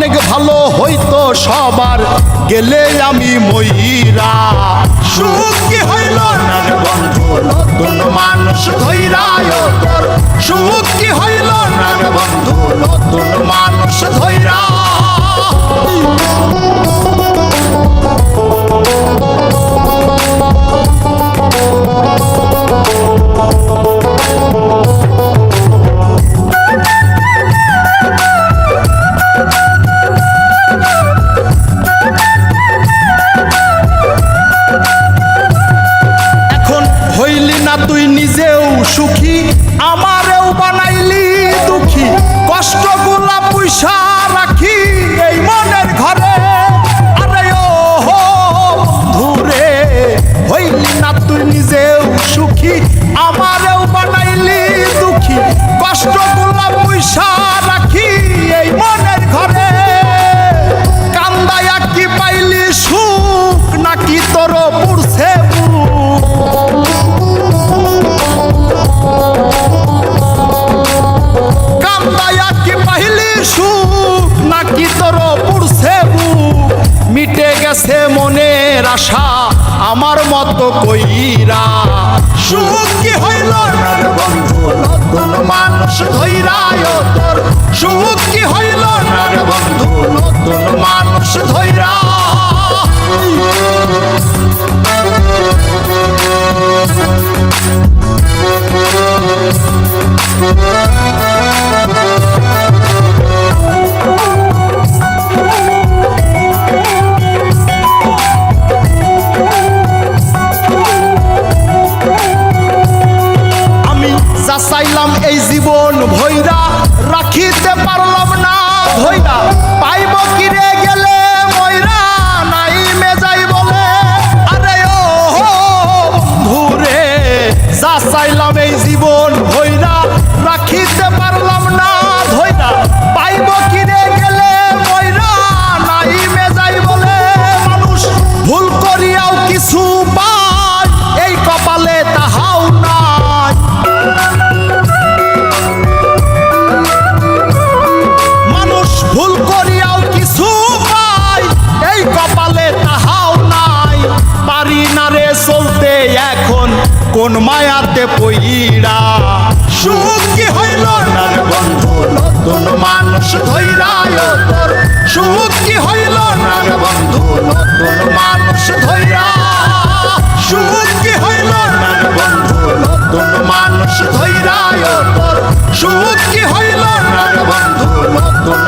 অনেক ভালো হইতো সবার গেলে আমি ময়রা। সুখ কি হইল না রে বন্ধু নতুন মানুষ ধইরা তোর, সুখ কি হইল না রে বন্ধু নতুন মানুষ ধইরা। হইলি না তুই নিজেও সুখী, আমারেও বানাইলি দুঃখী, কষ্টগুলা পয়সা রাখি এই মনের ঘরে। আরে ও ধুরে হইলি না তুই নিজেও সুখী, আমারেও বানাইলি দুঃখী, কষ্টগুলা পয়সা রাখি এই মনের ঘরে। কান্দায়া কি পাইলি সুখ নাকি তোর পুরছে নাকি তোর পুরছে বুক, মিটে গেছে মনের আশা আমার মতো কইরা। সুখ কি হইল না রে বন্ধু নতুন মানুষ ধইরা তোর, সুখ কি হইল না রে বন্ধু নতুন মানুষ ধইরা। চাইলাম এই জীবন ভৈরা রাখিতে পারলাম না ধৈরা, পাইব কিরে গেলে ময়রা নাই মেজাই বলে। আরে ও ধুরে যা চাইলাম এই জীবন ভৈরা রাখিতে পারলাম না ধৈরা, পাইব কিরে গেলে ময়রা নাই মেজাই বলে। মানুষ ভুল করিয়াও কিছু পায় এই কপালে তাহাও নাই, ভুল করিয়াও কিছু পাই এই কপালে তাহাও নাই। পারি না রে চলতে এখন কোন মায়াতে পইরা। সুখ কি হইল না রে বন্ধু নতুন মানুষ ধইরা তোর, সুখ কি হইল না রে বন্ধু নতুন মানুষ ধইরা। সুখ কি হইল না রে বন্ধু নতুন মানুষ ধইরা তোর, সুখ কি হইল না রে বন্ধু নতুন